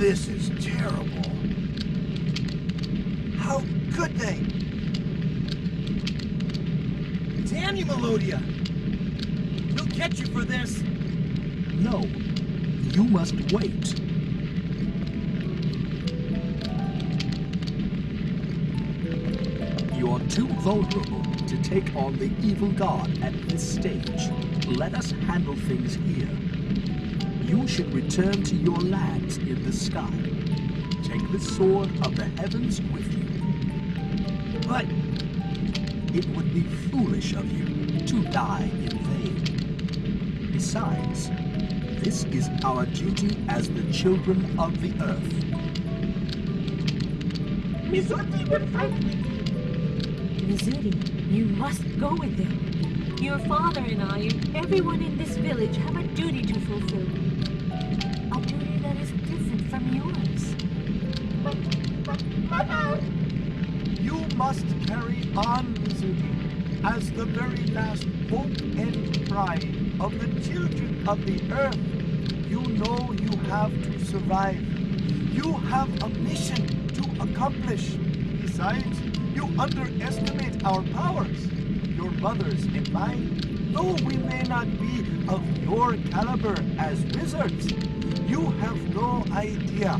This is terrible. How could they? Damn you, Melodia! We'll catch you for this! No, you must wait. You are too vulnerable to take on the evil god at this stage. Let us handle things here. You should return to your lands in the sky. Take the sword of the heavens with you. But it would be foolish of you to die in vain. Besides, this is our duty as the children of the earth. Mizuti will fight with you. Mizuti, you must go with them. Your father and I and everyone in this village have a duty to fulfill. A duty that is different from yours. Mother! you must carry on, Mizuki, as the very last hope and pride of the children of the earth. You know you have to survive. You have a mission to accomplish. Besides, you underestimate our powers, your mother's and mine. Though we may not be of your caliber as wizards, you have no idea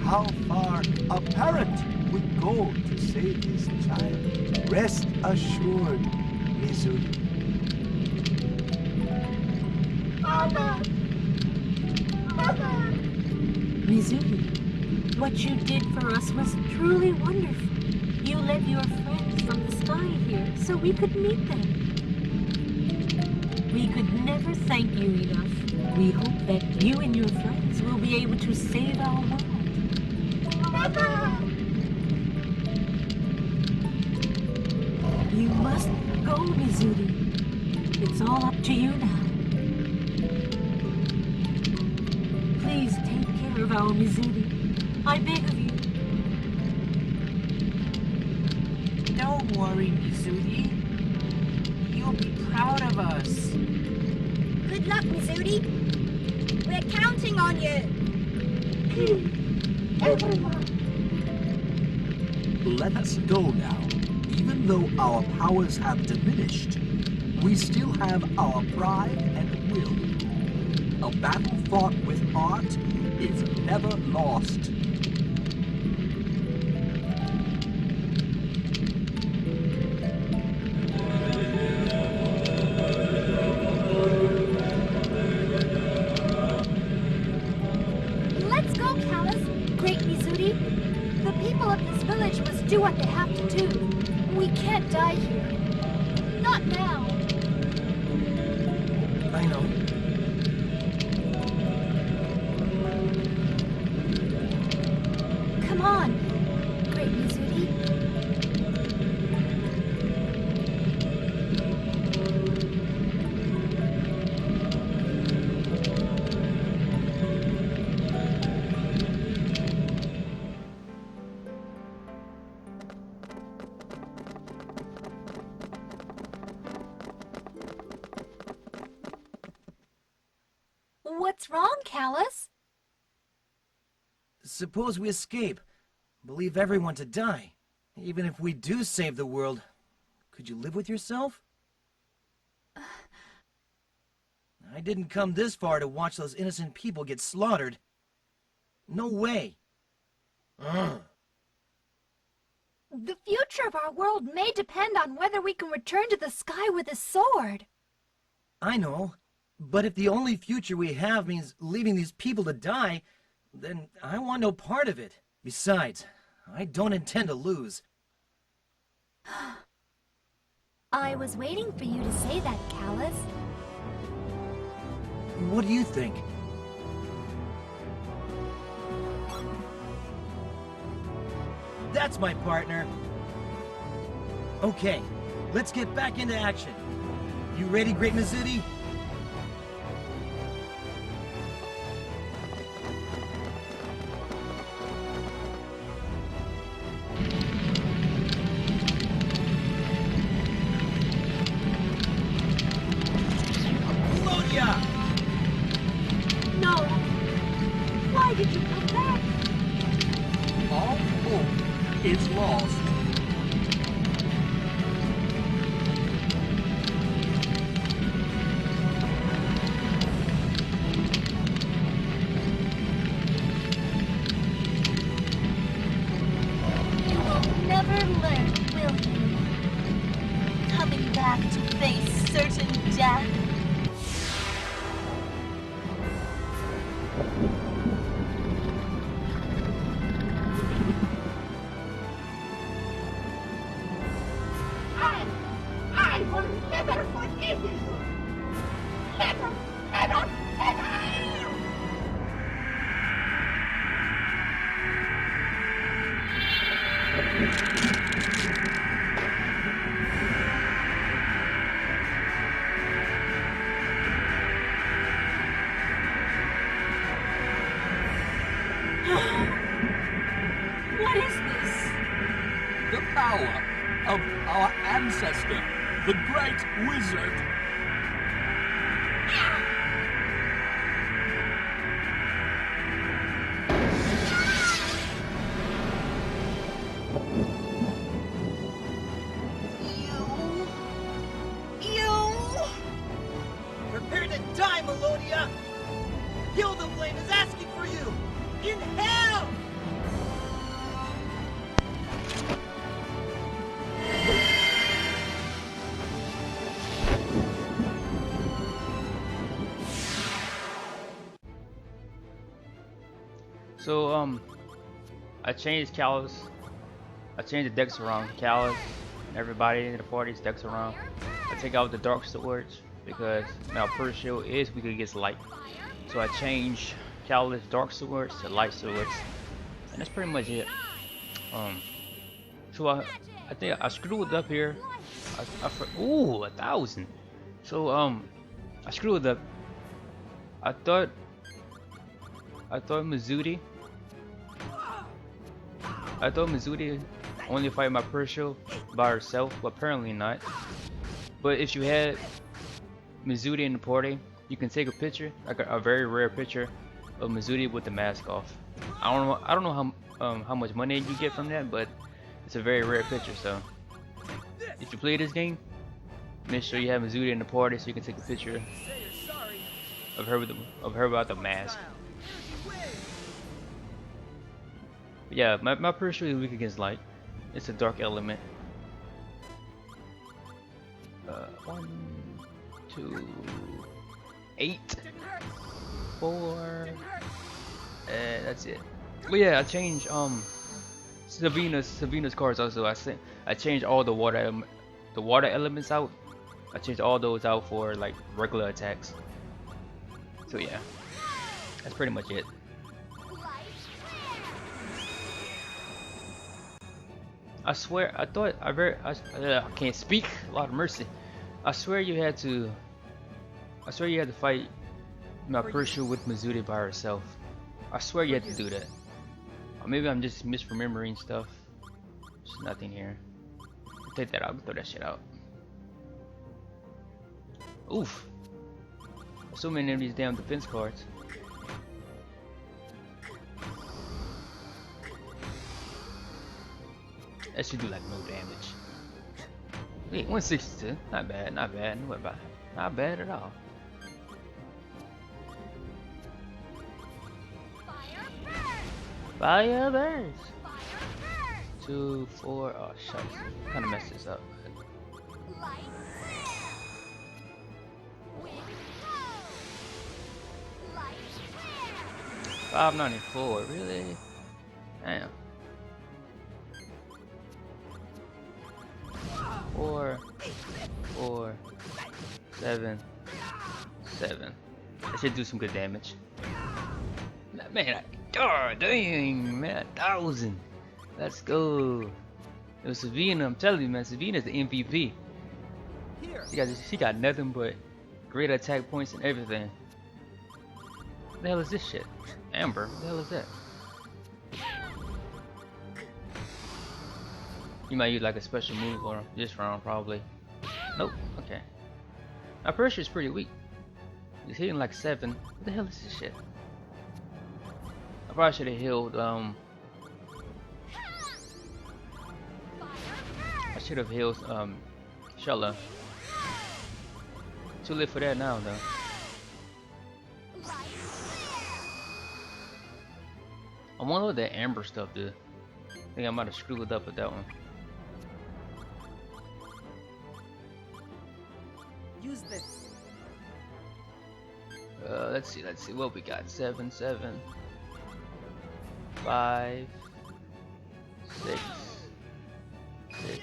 how far a parent would go to save his child. Rest assured, Mizuki. Mother! Mother! Mizuti, what you did for us was truly wonderful. You led your friends from the sky here so we could meet them. We could never thank you enough. We hope that you and your friends will be able to save our world. Mother! You must go, Mizuti. It's all up to you now. Please take care of our Mizuti. I beg of you. Don't worry, Mizuti. You'll be proud of us. Good luck, Mizuti. We're counting on you. Everyone. Let us go now. Even though our powers have diminished, we still have our pride and will. A battle fought with heart is never lost. Let's go, Callus. Great Mizuti. The people of this village must do what they have to do. We can't die here. Not now. I know. Come on, Great Mizuti. What's wrong, Callus? Suppose we escape. Believe everyone to die. Even if we do save the world, could you live with yourself? I didn't come this far to watch those innocent people get slaughtered. No way. The future of our world may depend on whether we can return to the sky with a sword. I know. But if the only future we have means leaving these people to die, then I want no part of it. Besides, I don't intend to lose. I was waiting for you to say that, Callus. What do you think? That's my partner. Okay, let's get back into action. You ready, Great Mizuti? No! Why did you come back? back to face certain death? I will never forgive you. Never, never, never. What is this? The power of our ancestor, the Great Wizard. Prepare to die, Melodia! Gilda Blade is asking for you! In hell! So I changed Callus. I changed the decks around. Callus and everybody in the party's decks around. I take out the dark swords because now Purge Shield is weak against light. So I changed Callus dark swords to light swords, and that's pretty much it. So I think I screwed up here. Ooh, 1,000. So I screwed up. I thought Mizuti only fight my Pershil by herself, but apparently not. But if you had Mizuti in the party, you can take a picture, like a very rare picture of Mizuti with the mask off. I don't know how much money you get from that, but it's a very rare picture. So if you play this game, make sure you have Mizuti in the party so you can take a picture of her without the mask. But yeah, my Pershil is weak against light. It's a dark element. 1, 2, 8, 4, and that's it. But yeah, I changed Savina's cards also. I changed all the water elements out. I changed all those out for like regular attacks. So yeah, that's pretty much it. I swear, I can't speak. Lord of mercy. I swear you had to fight my Pershil with Mizuti by herself. I swear you had to do that. Or maybe I'm just misremembering stuff. There's nothing here. Take that out. Throw that shit out. Oof. So many of these damn defense cards. That should do like no damage. Wait, 162. Not bad, not bad. Not bad at all. Fire burst! 2, 4. Oh, shucks. Kind of messed this up. 594, really? Damn. 4, 4, 7, 7. That should do some good damage. Man, god dang, man, 1,000. Let's go. It was Savina, I'm telling you, man, Savina's the MVP. She got nothing but great attack points and everything. What the hell is this shit? Amber, what the hell is that? You might use like a special move or this round probably. Nope, okay. My pressure is pretty weak. He's hitting like 7. What the hell is this shit? I probably should have healed I should have healed Shella. Too late for that now though. I wonder what that Amber stuff did. I think I might have screwed up with that one. use this. Let's see what we got. 7, 7, 5, 6, 6,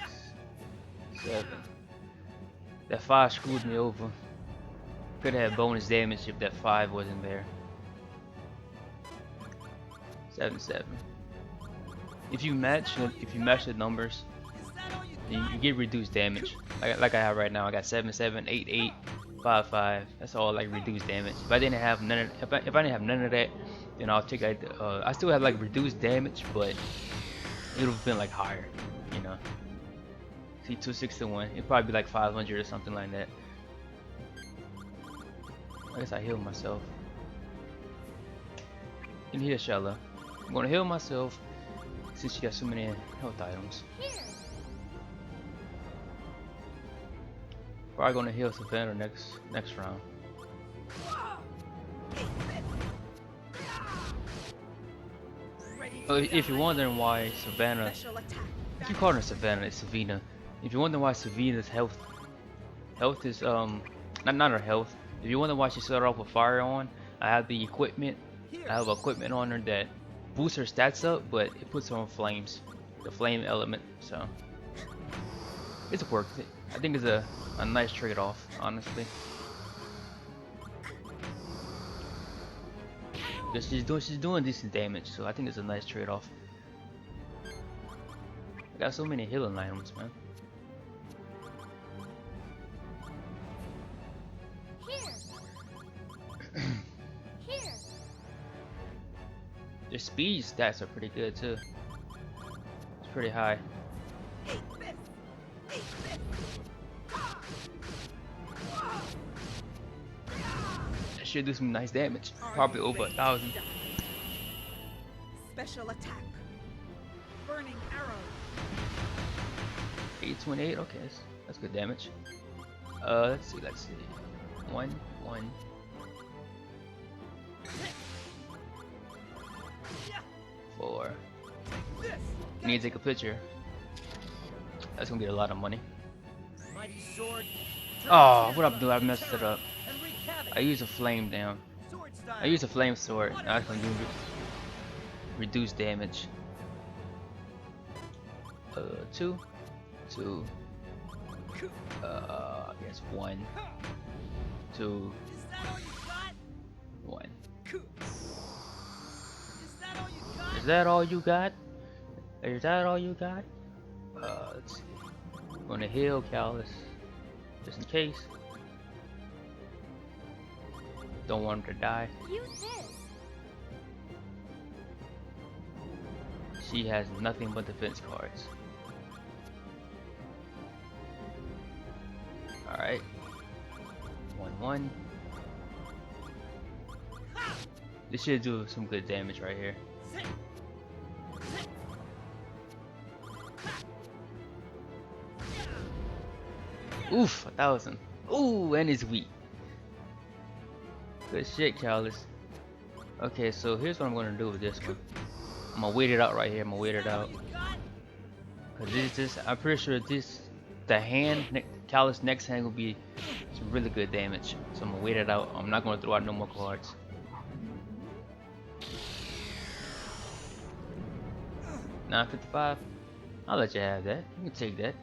7. That 5 screwed me over. Could have had bonus damage if that 5 wasn't there. 7, 7. If you match the numbers, you get reduced damage. Like I have right now, I got 7, 7, 8, 8, 5, 5. That's all like reduced damage. If I didn't have none of, if I didn't have none of that, then I'll take like I still have like reduced damage, but it would have been like higher, you know. See, 261. It'd probably be like 500 or something like that. I guess I healed myself. In here, Shella. I'm gonna heal myself since she got so many health items. Probably gonna heal Savannah next round. If you're wondering why Savannah, I keep calling her Savannah, it's Savina. If you're wondering why Savina's health is not her health. If you wonder why she started off with fire on, I have the equipment. I have equipment on her that boosts her stats up, but it puts her on flames, the flame element. So it's worth it. I think it's a nice trade-off, honestly. Because she's doing decent damage, so I think it's a nice trade-off. I got so many healing items, man. Their speed stats are pretty good too. It's pretty high. That should do some nice damage. Probably over 1,000. Special attack. Burning arrow. 828. Okay, that's good damage. Let's see. 1, 1. Four. Need to take a picture. That's gonna get a lot of money. Oh, what up, dude? I messed it up. I used a flame down. I used a flame sword. Now it's gonna do reduced damage. 2. I guess 1, 2, 1. Is that all you got? Is that all you got? Let's see. I'm gonna heal Callus, just in case. Don't want him to die. Use this. She has nothing but defense cards. Alright. 1, 1. This should do some good damage right here. Oof, 1,000. Ooh, and it's weak. Good shit, Callus. Okay, so here's what I'm gonna do with this one. I'm gonna wait it out right here. I'm gonna wait it out. Cause I'm pretty sure the hand, Callus' next hand will be some really good damage. So I'm gonna wait it out. I'm not gonna throw out no more cards. $9.55. I'll let you have that. You can take that.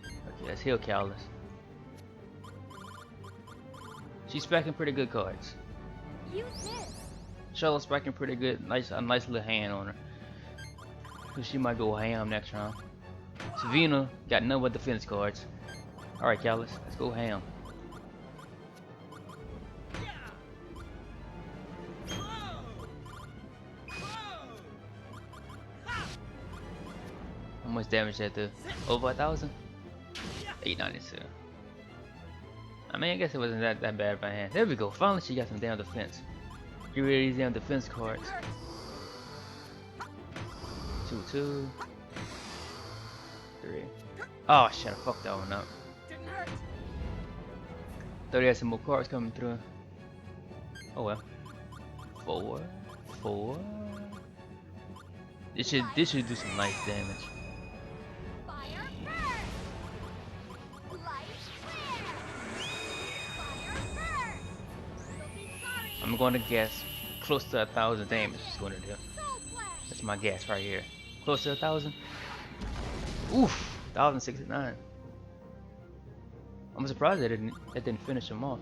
Okay, let's heal Callus. She's specking pretty good cards. Use this. Charlotte's specking pretty good. A nice little hand on her. So she might go ham next round. Savina got none but defense cards. Alright, Callus, let's go ham. How much damage that do? Over 1,000? 892. I mean, I guess it wasn't that bad of a hand. There we go. Finally, she got some damn defense. Get rid of these damn defense cards. 2, 2, 3. Oh shit! I fucked that one up. Thought he had some more cards coming through. Oh well. 4, 4. This should do some nice damage. Fire burn. Light flare. going to guess close to 1,000 damage is going to do. That's my guess right here. Close to 1,000. Oof, 1,069. I'm surprised that it didn't finish him off.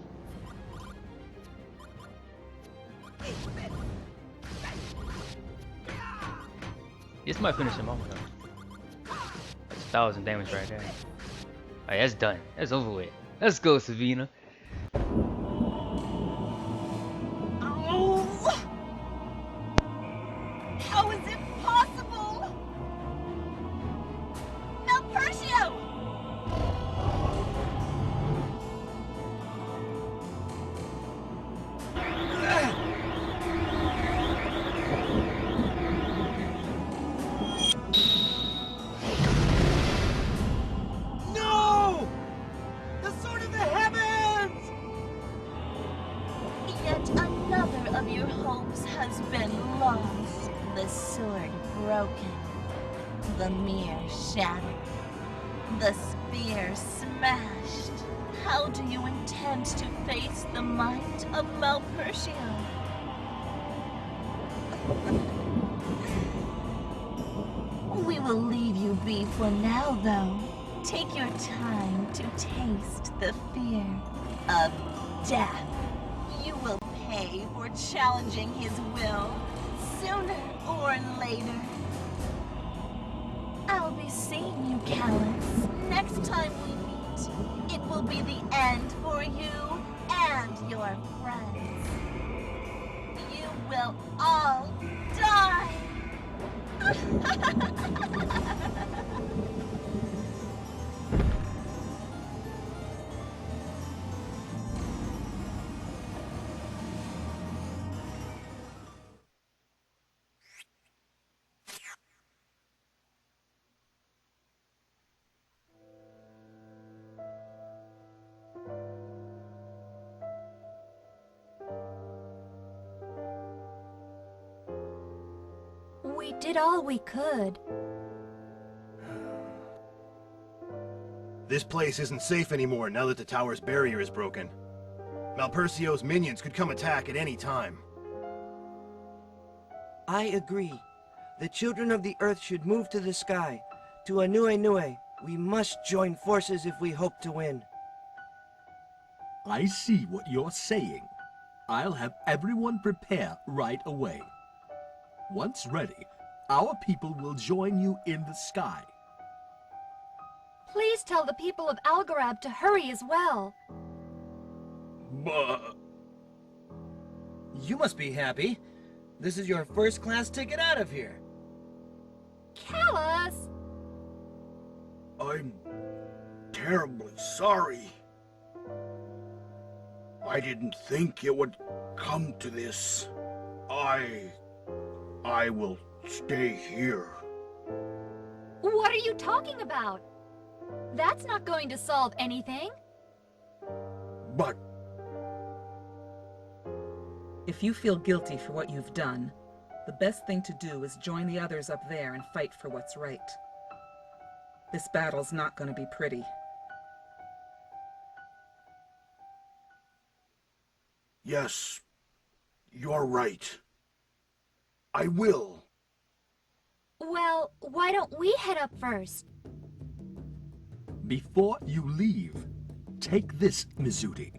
This might finish him off though. That's 1,000 damage right there. Alright, that's done. That's over with. Let's go, Savina. How is it possible? Melpercio! No! The sword of the heavens! Yet another of your hopes has been lost. The sword broken. The mirror shattered. The spear smashed. How do you intend to face the might of Malpercio? We will leave you be for now, though. Take your time to taste the fear of death. You will pay for challenging his will, sooner or later. I'll be seeing you, Callus. Next time we meet, it will be the end for you and your friends. You will all die! We did all we could. This place isn't safe anymore now that the tower's barrier is broken. Malpercio's minions could come attack at any time. I agree. The children of the earth should move to the sky. To Anue Nue, we must join forces if we hope to win. I see what you're saying. I'll have everyone prepare right away. Once ready, our people will join you in the sky. Please tell the people of Algarab to hurry as well. But You must be happy. This is your first-class ticket out of here. Callus! I'm terribly sorry. I didn't think it would come to this. I will stay here. What are you talking about? That's not going to solve anything. But If you feel guilty for what you've done, the best thing to do is join the others up there and fight for what's right. This battle's not going to be pretty. yes, you're right. I will. Well, why don't we head up first? Before you leave, take this, Mizuti.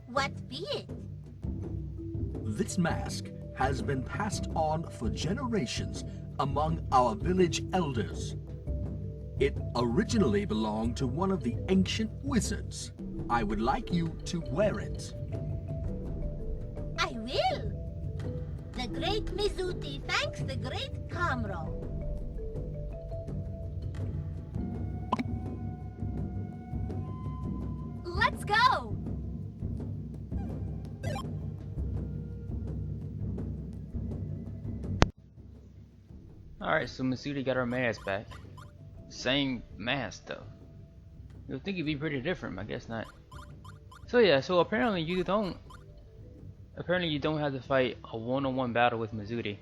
What be it? This mask has been passed on for generations among our village elders. It originally belonged to one of the ancient wizards. I would like you to wear it. I will. The great Mizuti thanks the great Kamro. Let's go! Alright, so Masuda got her mask back. Same mask though. You'd think it'd be pretty different, I guess not. So yeah, so apparently you don't have to fight a one-on-one battle with Mizuti.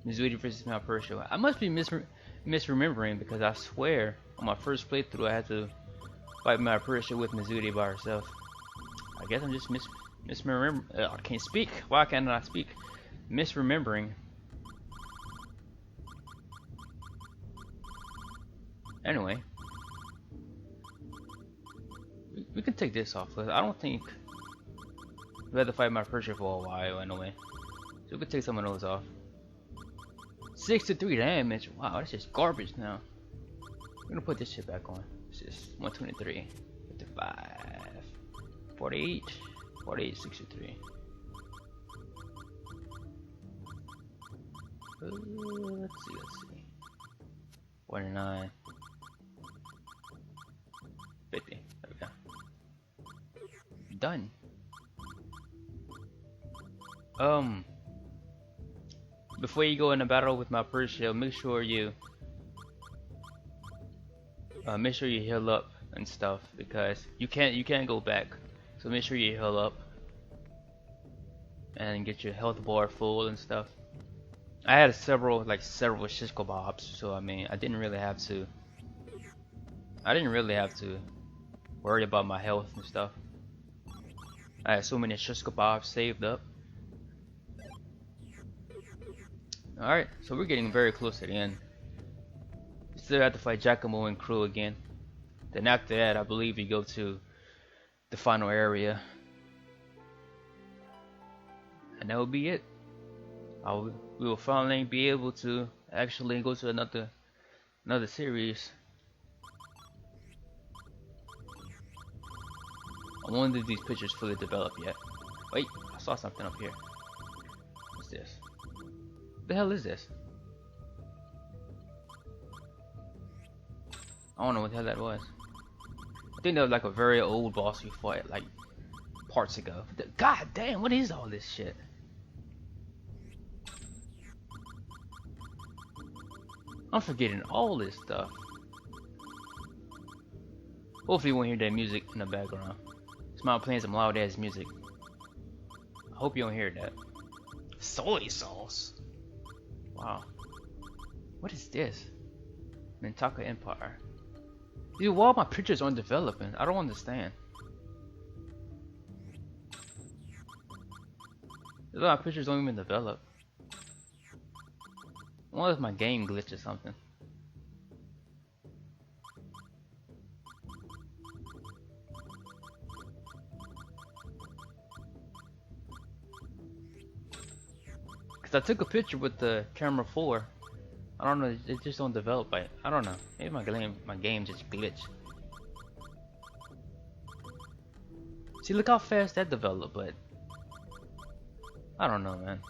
Mizuti versus Malpercio. I must be misremembering because I swear on my first playthrough I had to fight Malpercio with Mizuti by herself. I guess I'm just misremembering. I can't speak. Why can't I speak? Misremembering. Anyway, we can take this off. I don't think we had to fight my pressure for a while anyway. So we can take some of those off. 63 damage. Wow, that's just garbage now. I'm gonna put this shit back on. It's just 123, 55, 48, 48, 63. Let's see. 49, 50. There we go. Done. Before you go in a battle with my Persia, make sure you heal up and stuff, because you can't go back. So make sure you heal up and get your health bar full and stuff. I had several shish kebabs, so I mean I didn't really have to worry about my health and stuff. I had so many shish kebabs saved up. Alright, so we're getting very close to the end. Still have to fight Giacomo and crew again. Then after that, I believe we go to the final area. And that will be it. We will finally be able to actually go to another series. I wonder if these pictures fully developed yet. Wait, I saw something up here. What's this? What the hell is this? I don't know what the hell that was. I think that was like a very old boss we fought like parts ago. God damn, what is all this shit? I'm forgetting all this stuff. Hopefully you won't hear that music in the background. Smile playing some loud ass music. I hope you don't hear that. Soy sauce. Wow. What is this? Mintaka Empire. Dude, why my pictures aren't developing? I don't understand. My pictures don't even develop. I wonder if my game glitched or something. Cause I took a picture with the camera 4. I don't know, it just don't develop. I don't know. Maybe my game just glitched. See, look how fast that developed, but I don't know, man.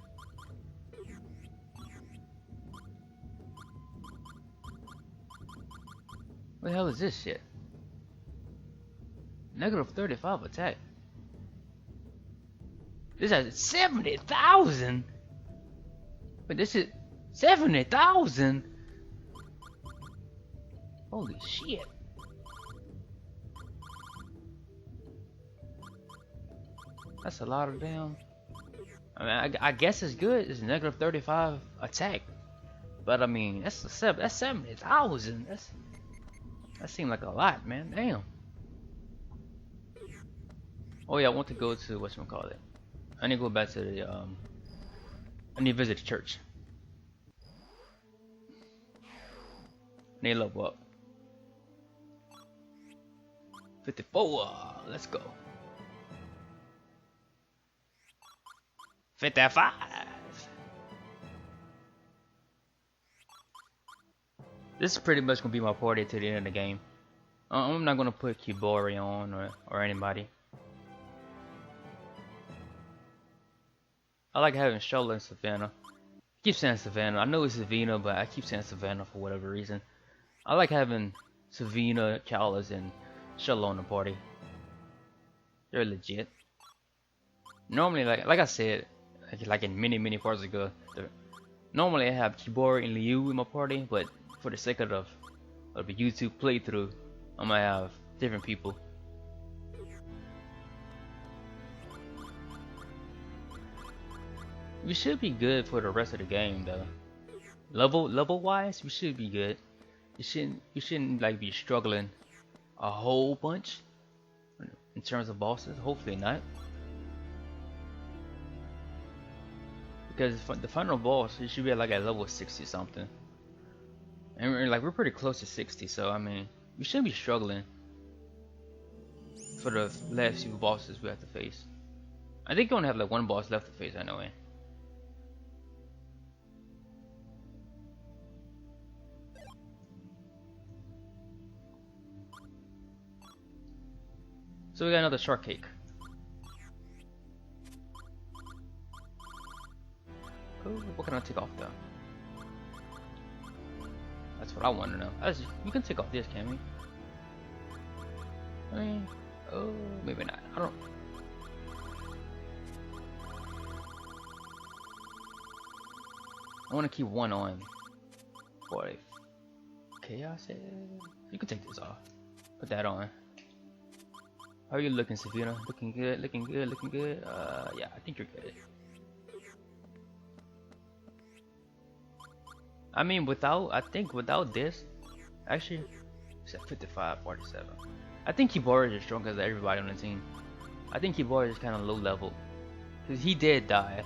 What the hell is this shit? Negative 35 attack. This has 70,000. But this is 70,000. Holy shit. That's a lot of damn. I mean, I guess it's good. It's negative 35 attack. But I mean, that's 70,000. That seemed like a lot, man. Damn. Oh yeah, I want to go to whatchamacallit. I need to go back to the I need to visit the church. I need to level up. 54. Let's go. 55. This is pretty much gonna be my party to the end of the game. I'm not gonna put Kibori on or anybody. I like having Shola and Savannah. I keep saying Savannah. I know it's Savannah, but I keep saying Savannah for whatever reason. I like having Savannah, Callas, and Shola on the party. They're legit. Normally, like I said, like in many parts ago, normally I have Kibori and Liu in my party, but for the sake of the YouTube playthrough, I might have different people. We should be good for the rest of the game though. Level wise, we should be good. You shouldn't like be struggling a whole bunch. in terms of bosses. Hopefully not. Because the final boss, it should be like at level 60 something. And we're pretty close to 60, so I mean, we shouldn't be struggling for the last few bosses we have to face. I think we only have like one boss left to face anyway. So we got another shortcake. Cool. What can I take off though? That's what I want to know. You can take off this, can we? I mean, oh, maybe not. I don't. I want to keep one on. Boy, chaos. You can take this off. Put that on. How are you looking, Savina? Looking good. Looking good. Looking good. Yeah, I think you're good. I mean, I think without this, actually, it's at 55, 47. I think Kiboru is as strong as everybody on the team. I think Kiboru is kind of low level, because he did die.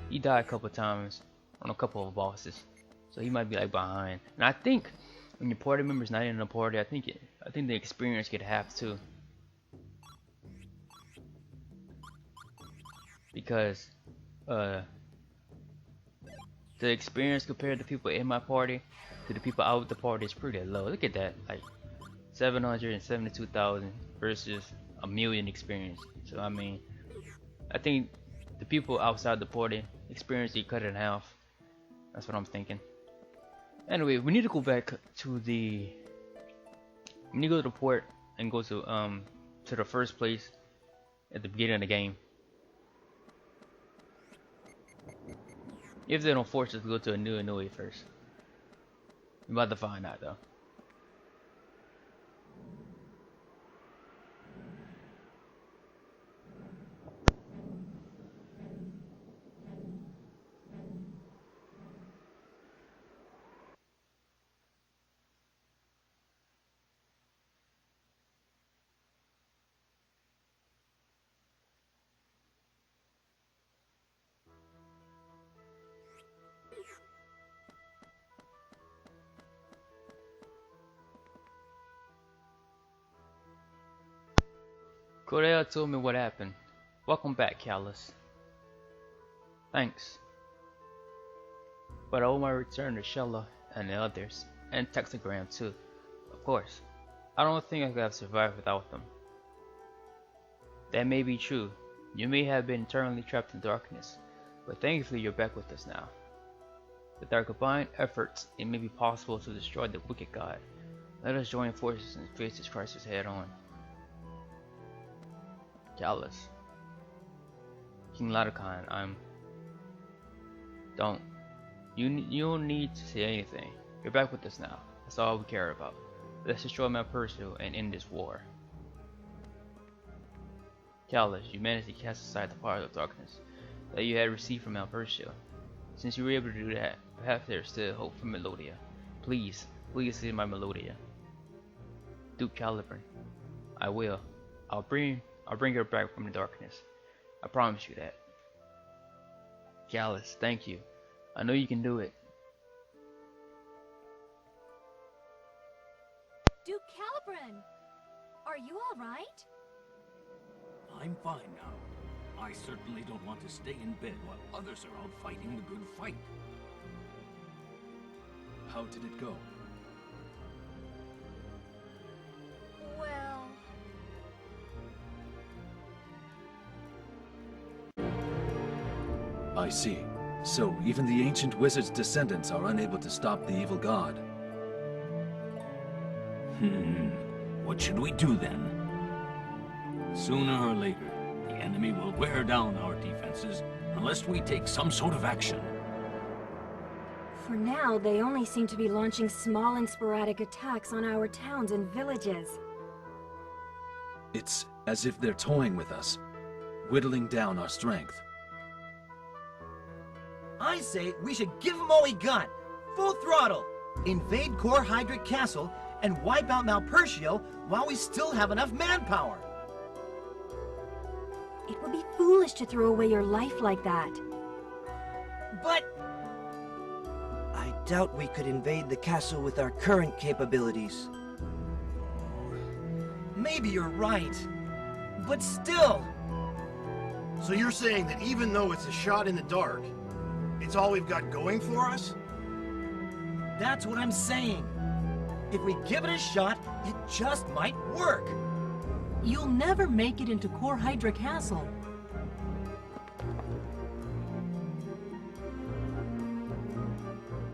He died a couple times on a couple of bosses, so he might be like behind. And I think when your party member's not in the party, I think the experience get half too, because the experience compared to people in my party to the people out of the party is pretty low. Look at that, like 772,000 versus a million experience. So I mean, I think the people outside the party experience you cut it in half. That's what I'm thinking. Anyway, we need to go back to the. We need to go to the port and go to the first place at the beginning of the game. If they don't force us to go to a new Inui first. We're about to find out though. Korea told me what happened. Welcome back, Callus. Thanks. But I owe my return to Shella and the others, and Texagram too, of course. I don't think I could have survived without them. That may be true. You may have been eternally trapped in darkness, but thankfully you're back with us now. With our combined efforts, it may be possible to destroy the wicked god. Let us join forces and face this crisis head on. Callus. King Ladokan, You don't need to say anything. You're back with us now. That's all we care about. Let's destroy Malpersio and end this war. Callus, you managed to cast aside the power of darkness that you had received from Malpersio. Since you were able to do that, perhaps there is still hope for Melodia. Please save my Melodia. Duke Caliburn. I will. I'll bring her back from the darkness. I promise you that. Callus, thank you. I know you can do it. Duke Calibran, are you all right? I'm fine now. I certainly don't want to stay in bed while others are out fighting the good fight. How did it go? Well... I see. So, even the ancient wizard's descendants are unable to stop the evil god. What should we do then? Sooner or later, the enemy will wear down our defenses unless we take some sort of action. For now, they only seem to be launching small and sporadic attacks on our towns and villages. It's as if they're toying with us, whittling down our strength. I say we should give them all we got. Full throttle. Invade Core Hydric Castle and wipe out Malpersio while we still have enough manpower. It would be foolish to throw away your life like that. But I doubt we could invade the castle with our current capabilities. maybe you're right. But still. So you're saying that even though it's a shot in the dark, it's all we've got going for us? That's what I'm saying. If we give it a shot, it just might work. You'll never make it into Core Hydra Castle.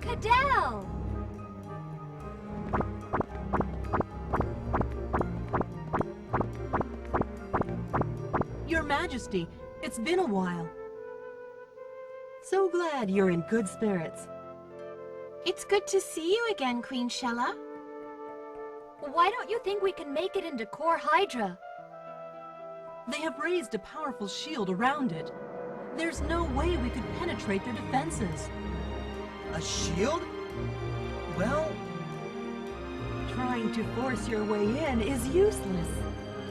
Cadell! Your Majesty, it's been a while. So glad you're in good spirits. It's good to see you again, Queen Shella. Why don't you think we can make it into Core Hydra? They have raised a powerful shield around it. There's no way we could penetrate their defenses. A shield? Well, Trying to force your way in is useless.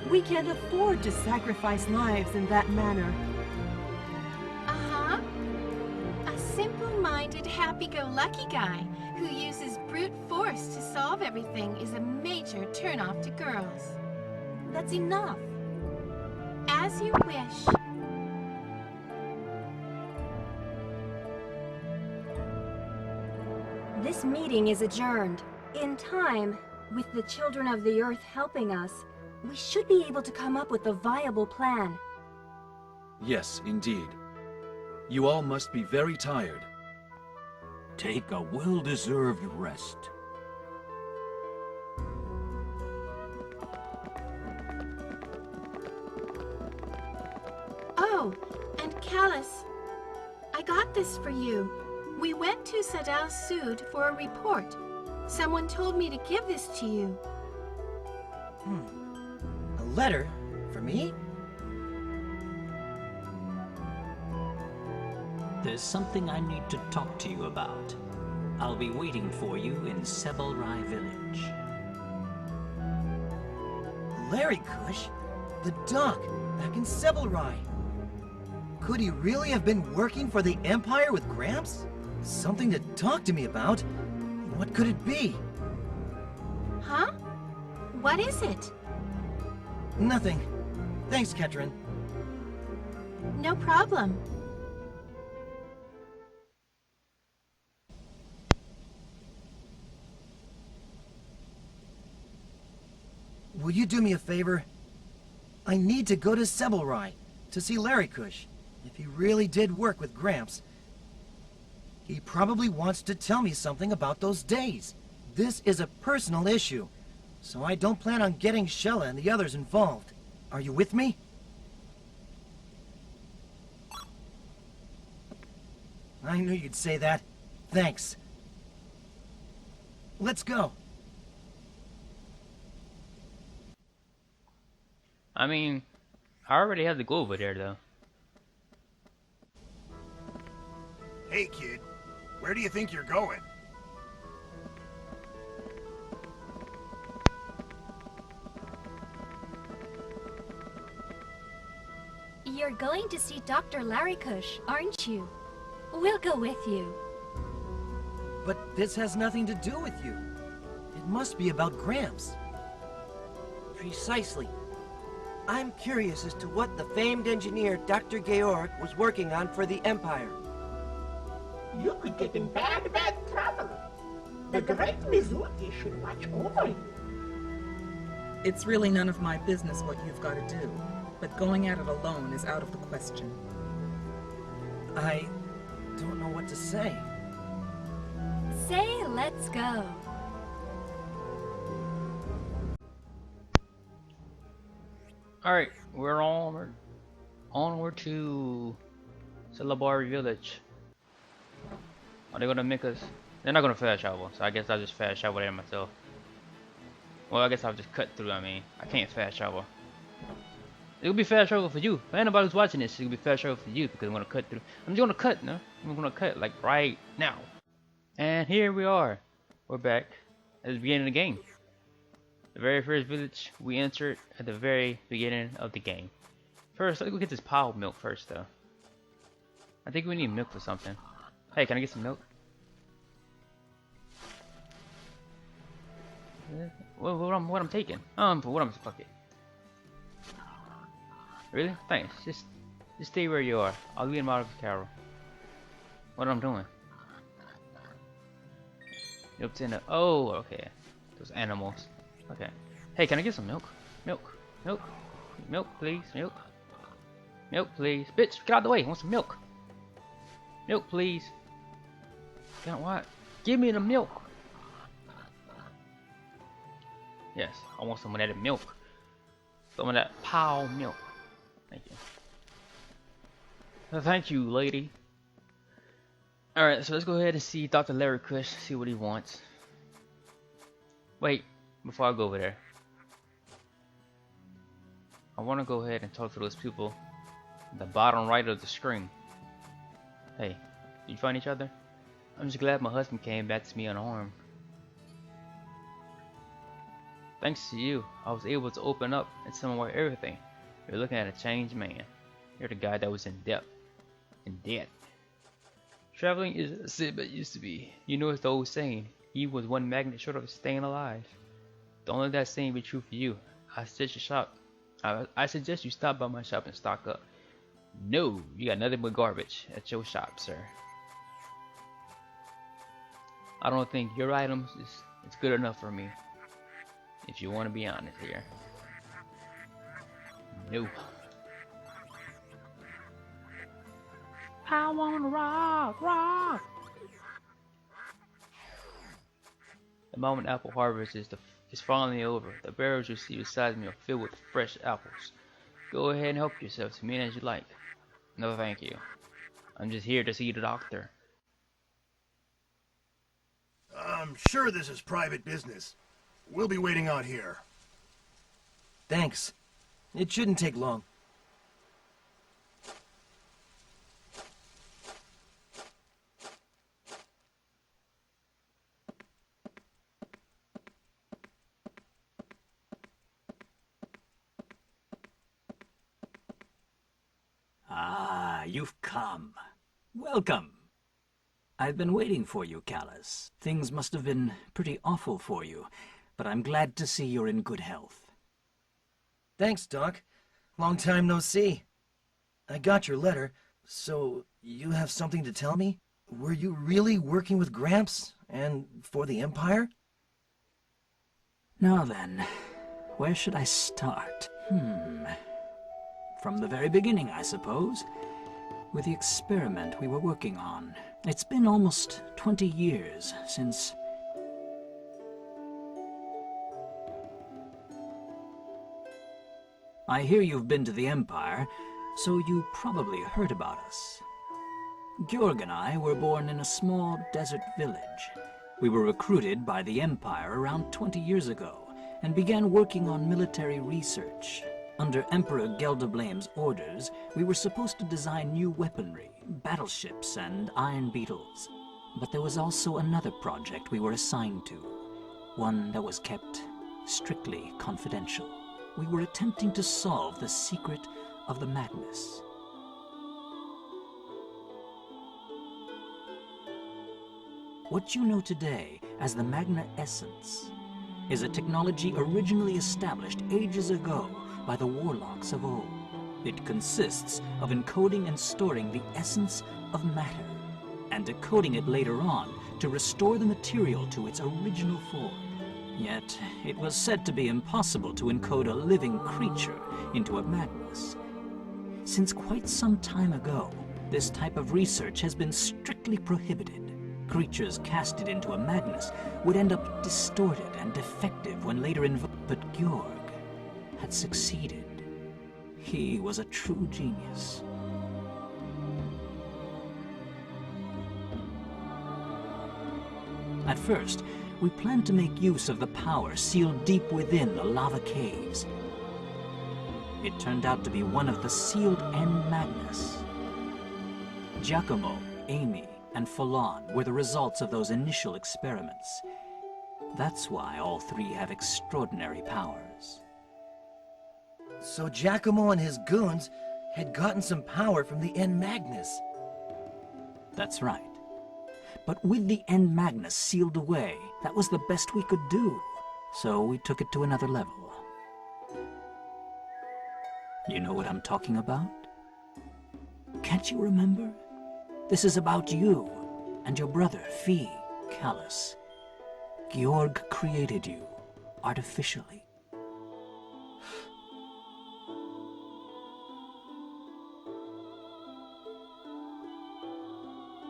We can't afford to sacrifice lives in that manner. Uh-huh. A simple-minded, happy-go-lucky guy who uses brute force to solve everything is a major turn-off to girls. That's enough. As you wish. This meeting is adjourned. In time, with the children of the Earth helping us, we should be able to come up with a viable plan. Yes, indeed. You all must be very tired. Take a well-deserved rest. Oh, and Callus, I got this for you. We went to Sadal Sud for a report. Someone told me to give this to you. a letter? For me? There's something I need to talk to you about. I'll be waiting for you in Sebelrai village. Larry Kush? The doc, back in Sebelrai. Could he really have been working for the Empire with Gramps? Something to talk to me about? What could it be? Huh? What is it? Nothing. Thanks, Ketrin. No problem. Will you do me a favor? I need to go to Sebelrai to see Larry Kush. If he really did work with Gramps, he probably wants to tell me something about those days. This is a personal issue, so I don't plan on getting Shella and the others involved. Are you with me? I knew you'd say that. Thanks. Let's go. I mean, I already have to go over there though. Hey kid, where do you think you're going? You're going to see Dr. Larry Kush, aren't you? We'll go with you. But this has nothing to do with you. It must be about Gramps. Precisely. I'm curious as to what the famed engineer Dr. Georg was working on for the Empire. You could get in bad, bad trouble. The great Mizuki should watch over you. It's really none of my business what you've got to do, but going at it alone is out of the question. I don't know what to say. Say, let's go. Alright, we're onward to Celebari village. Are they gonna make us? They're not gonna fast travel, so I guess I'll just fast travel there myself. Well, I guess I'll just cut through. I mean, I can't fast travel. It'll be fast travel for you. For anybody who's watching this, it'll be fast travel for you because I'm gonna cut through. I'm just gonna cut, no? I'm gonna cut like right now. And here we are. We're back at the beginning of the game. The very first village we entered at the very beginning of the game. First, let's go get this pile of milk first, though. I think we need milk for something. Hey, can I get some milk? What I'm taking? For what I'm fuck it. Really? Thanks. Just stay where you are. I'll lead him out of the carol. What I'm doing? Milk's in the. Oh, okay. Those animals. Okay. Hey, can I get some milk? Milk. Milk. Milk, please. Milk. Milk, please. Bitch, get out of the way. I want some milk. Milk, please. Can't what? Give me the milk. Yes, I want some of that milk. Some of that pow milk. Thank you. Thank you, lady. Alright, so let's go ahead and see Dr. Larry Kush, see what he wants. Wait, before I go over there. I want to go ahead and talk to those people at the bottom right of the screen. Hey, did you find each other? I'm just glad my husband came back to me unharmed. Thanks to you, I was able to open up and summarize everything. You're looking at a changed man. You're the guy that was in debt. Traveling isn't a sin it used to be. You know it's the old saying, he was one magnet short of staying alive. Don't let that saying be true for you. I suggest you stop by my shop and stock up. No, you got nothing but garbage at your shop, sir. I don't think your items is good enough for me. If you want to be honest here. No. I wanna rock. The moment apple harvest is finally over. The barrels you see beside me are filled with fresh apples. Go ahead and help yourself to many as you like. No thank you. I'm just here to see the doctor. I'm sure this is private business. We'll be waiting out here. Thanks. It shouldn't take long. Ah, you've come. Welcome. I've been waiting for you, Callus. Things must have been pretty awful for you, but I'm glad to see you're in good health. Thanks, Doc. Long time no see. I got your letter, so you have something to tell me? Were you really working with Gramps and for the Empire? Now then, where should I start? From the very beginning, I suppose. With the experiment we were working on. It's been almost 20 years since... I hear you've been to the Empire, so you probably heard about us. Georg and I were born in a small desert village. We were recruited by the Empire around 20 years ago, and began working on military research. Under Emperor Geldeblame's orders, we were supposed to design new weaponry, battleships, and iron beetles. But there was also another project we were assigned to, one that was kept strictly confidential. We were attempting to solve the secret of the Magnus. What you know today as the Magna Essence is a technology originally established ages ago by the warlocks of old. It consists of encoding and storing the essence of matter, and decoding it later on to restore the material to its original form. Yet, it was said to be impossible to encode a living creature into a Magnus. Since quite some time ago, this type of research has been strictly prohibited. Creatures casted into a Magnus would end up distorted and defective when later invoked. But Georg had succeeded. He was a true genius. At first, we planned to make use of the power sealed deep within the lava caves. It turned out to be one of the sealed N Magnus. Giacomo, Amy, and Falon were the results of those initial experiments. That's why all three have extraordinary powers. So Giacomo and his goons had gotten some power from the N Magnus. That's right. But with the N Magnus sealed away, that was the best we could do. So we took it to another level. You know what I'm talking about? Can't you remember? This is about you and your brother, Fee, Callus. Georg created you, artificially.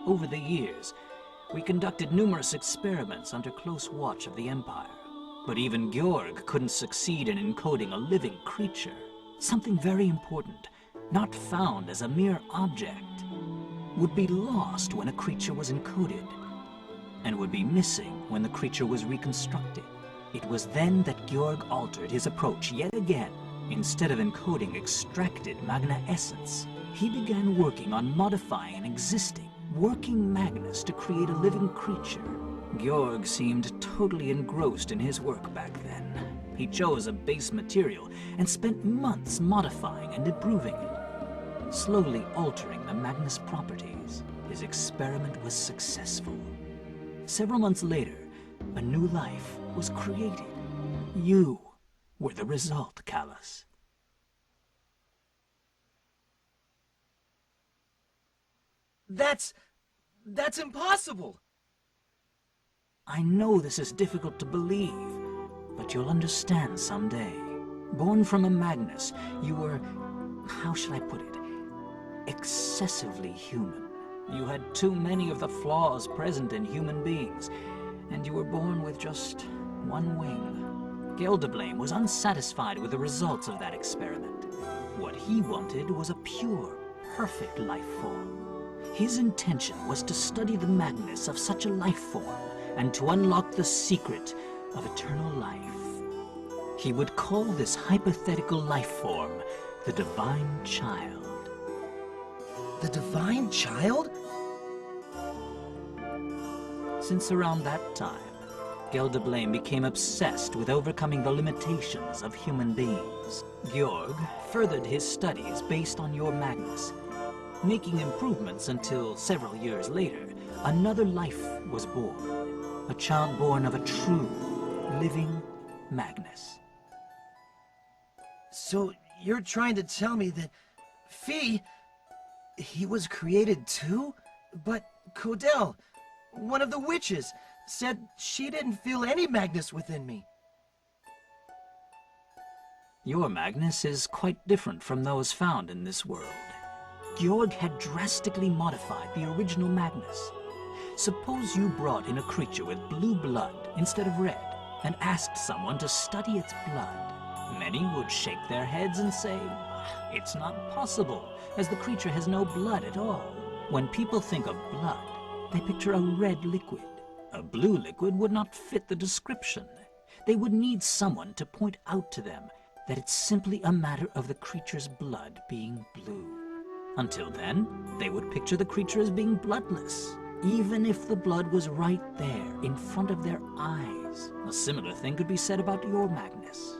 Over the years, we conducted numerous experiments under close watch of the Empire. But even Georg couldn't succeed in encoding a living creature. Something very important, not found as a mere object, would be lost when a creature was encoded, and would be missing when the creature was reconstructed. It was then that Georg altered his approach yet again. Instead of encoding extracted Magna Essence, he began working on modifying an existing, working Magnus to create a living creature. Georg seemed totally engrossed in his work back then. He chose a base material and spent months modifying and improving it, slowly altering the Magnus properties. His experiment was successful. Several months later, a new life was created. You were the result, Callus. That's impossible! I know this is difficult to believe, but you'll understand someday. Born from a Magnus, you were, how should I put it, excessively human. You had too many of the flaws present in human beings, and you were born with just one wing. Gelderblame was unsatisfied with the results of that experiment. What he wanted was a pure, perfect life form. His intention was to study the Magnus of such a life form and to unlock the secret of eternal life. He would call this hypothetical life form the Divine Child. The Divine Child? Since around that time, Gelderblame became obsessed with overcoming the limitations of human beings. Georg furthered his studies based on your Magnus, making improvements until several years later, another life was born. A child born of a true, living Magnus. So you're trying to tell me that Fee, he was created too? But Codell, one of the witches, said she didn't feel any Magnus within me. Your Magnus is quite different from those found in this world. Georg had drastically modified the original Magnus. Suppose you brought in a creature with blue blood instead of red, and asked someone to study its blood. Many would shake their heads and say, it's not possible, as the creature has no blood at all. When people think of blood, they picture a red liquid. A blue liquid would not fit the description. They would need someone to point out to them that it's simply a matter of the creature's blood being blue. Until then, they would picture the creature as being bloodless, even if the blood was right there in front of their eyes. A similar thing could be said about your Magnus.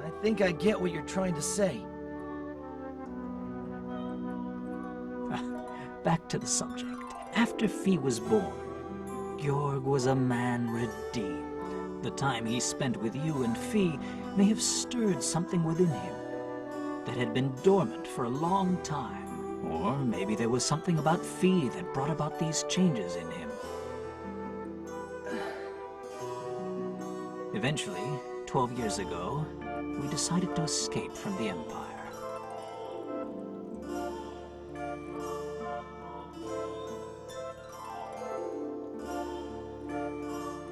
I think I get what you're trying to say. Back to the subject. After Fee was born, Georg was a man redeemed. The time he spent with you and Fee may have stirred something within him that had been dormant for a long time. Or maybe there was something about Fee that brought about these changes in him. Eventually, 12 years ago, we decided to escape from the Empire.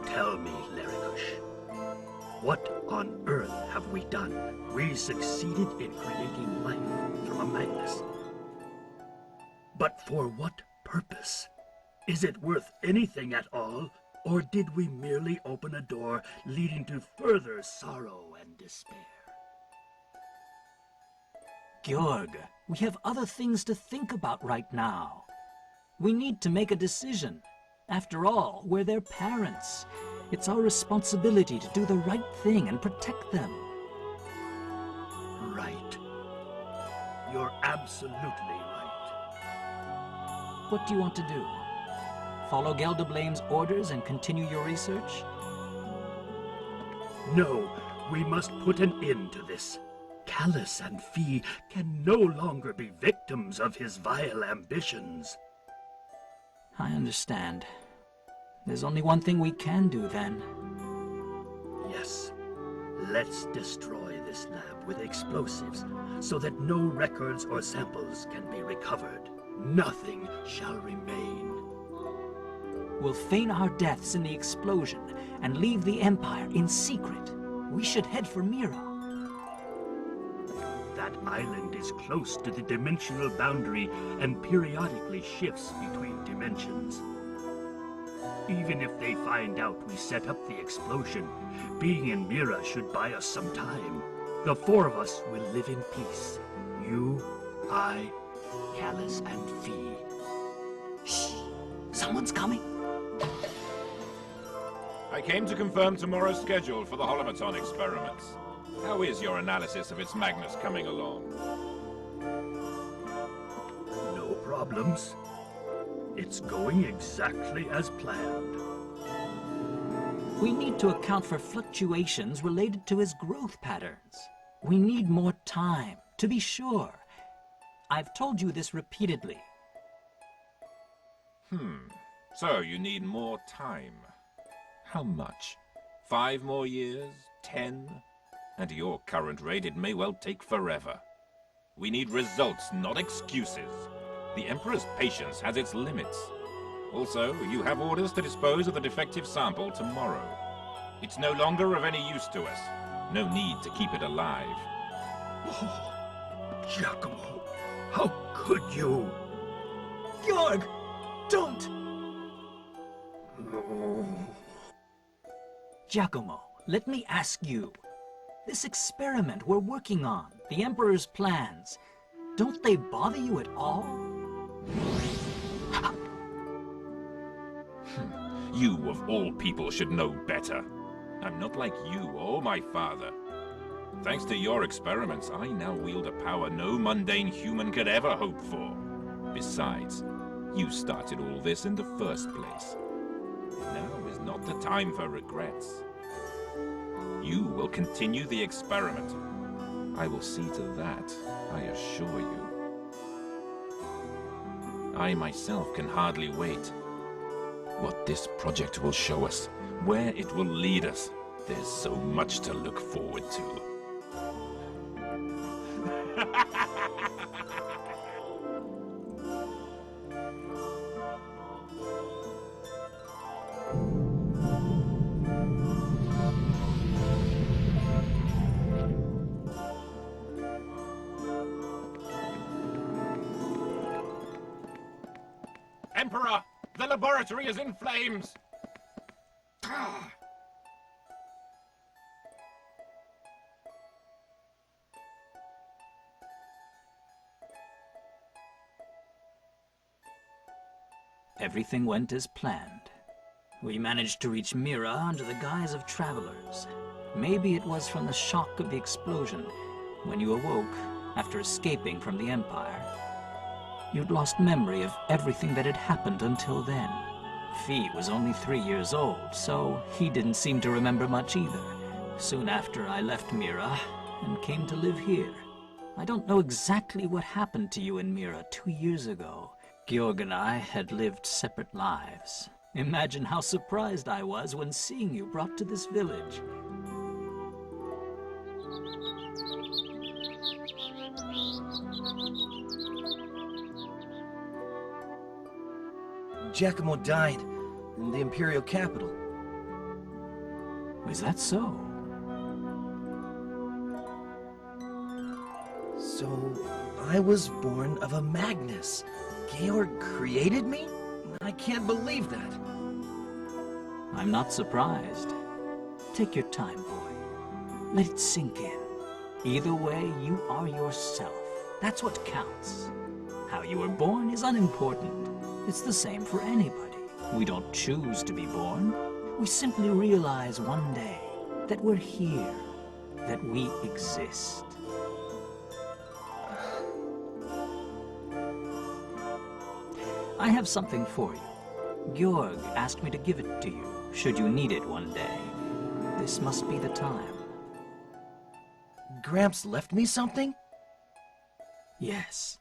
Tell me, Larikush, what on earth have we done? We succeeded in creating life from a Magnus. But for what purpose? Is it worth anything at all? Or did we merely open a door leading to further sorrow and despair? Georg, we have other things to think about right now. We need to make a decision. After all, we're their parents. It's our responsibility to do the right thing and protect them. right. You're absolutely right. What do you want to do? Follow Geldeblame's orders and continue your research? No, we must put an end to this. Callus and Fee can no longer be victims of his vile ambitions. I understand. There's only one thing we can do then. Yes. Let's destroy this lab with explosives so that no records or samples can be recovered. Nothing shall remain. We'll feign our deaths in the explosion and leave the Empire in secret. We should head for Mira. That island is close to the dimensional boundary and periodically shifts between dimensions. Even if they find out we set up the explosion, being in Mira should buy us some time. The four of us will live in peace. You, I, Callus, and Fee. Shh! Someone's coming. I came to confirm tomorrow's schedule for the holomaton experiments. How is your analysis of its Magnus coming along? No problems. It's going exactly as planned. We need to account for fluctuations related to his growth patterns. We need more time, to be sure. I've told you this repeatedly. So you need more time. How much? 5 more years? 10? At your current rate, it may well take forever. We need results, not excuses. The Emperor's patience has its limits. Also, you have orders to dispose of the defective sample tomorrow. It's no longer of any use to us. No need to keep it alive. Oh, Giacomo, how could you? Georg! Don't! No. Giacomo, let me ask you. This experiment we're working on, the Emperor's plans, don't they bother you at all? You, of all people, should know better. I'm not like you or my father. Thanks to your experiments, I now wield a power no mundane human could ever hope for. Besides, you started all this in the first place. Now is not the time for regrets. You will continue the experiment. I will see to that, I assure you. I myself can hardly wait. What this project will show us, where it will lead us, there's so much to look forward to. Emperor! The laboratory is in flames! Everything went as planned. We managed to reach Mira under the guise of travelers. Maybe it was from the shock of the explosion when you awoke after escaping from the Empire. You'd lost memory of everything that had happened until then. Fee was only 3 years old, so he didn't seem to remember much either. Soon after, I left Mira and came to live here. I don't know exactly what happened to you in Mira 2 years ago. Georg and I had lived separate lives. Imagine how surprised I was when seeing you brought to this village. Giacomo died in the Imperial capital. Is that so? So, I was born of a Magnus. Georg created me? I can't believe that. I'm not surprised. Take your time, boy. Let it sink in. Either way, you are yourself. That's what counts. How you were born is unimportant. It's the same for anybody. We don't choose to be born. We simply realize one day that we're here, that we exist. I have something for you. Georg asked me to give it to you, should you need it one day. This must be the time. Gramps left me something? Yes.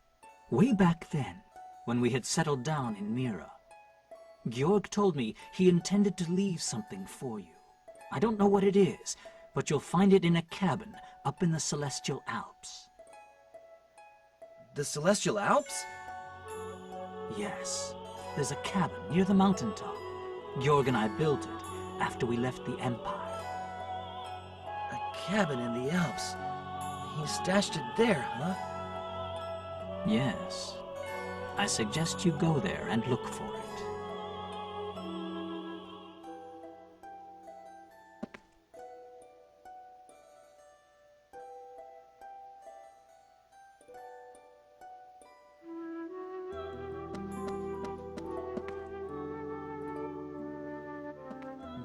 Way back then, when we had settled down in Mira. Georg told me he intended to leave something for you. I don't know what it is, but you'll find it in a cabin up in the Celestial Alps. The Celestial Alps? Yes. There's a cabin near the mountaintop. Georg and I built it after we left the Empire. A cabin in the Alps. He stashed it there, huh? Yes. I suggest you go there and look for it.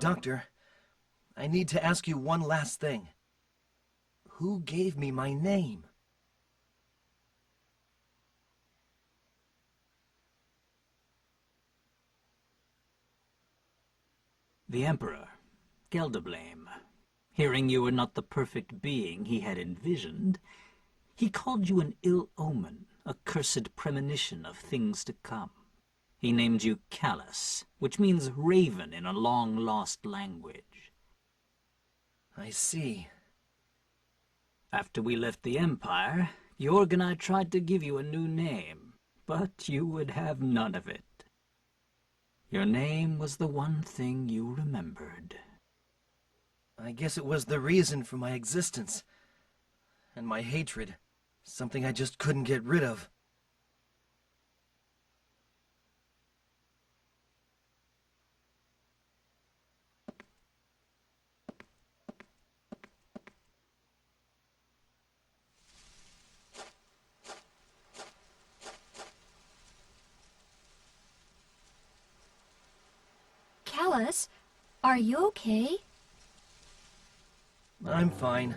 Doctor, I need to ask you one last thing. Who gave me my name? The Emperor, Gelderblame, hearing you were not the perfect being he had envisioned, he called you an ill omen, a cursed premonition of things to come. He named you Callus, which means raven in a long-lost language. I see. After we left the Empire, Georg and I tried to give you a new name, but you would have none of it. Your name was the one thing you remembered. I guess it was the reason for my existence. And my hatred. Something I just couldn't get rid of. Callus, are you okay? I'm fine.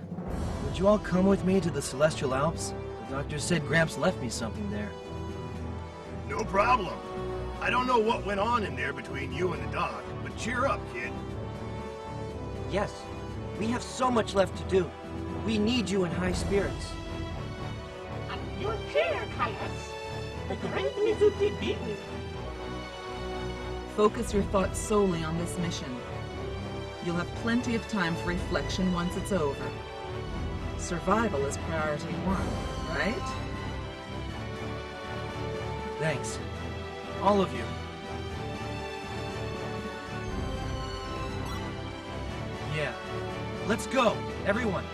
Would you all come with me to the Celestial Alps? The doctor said Gramps left me something there. No problem. I don't know what went on in there between you and the doc, but cheer up, kid. Yes, we have so much left to do. We need you in high spirits. And your chair, Kaitos. The great Mizuki beat me. Focus your thoughts solely on this mission. You'll have plenty of time for reflection once it's over. Survival is priority one, right? Thanks. All of you. Yeah. Let's go, everyone.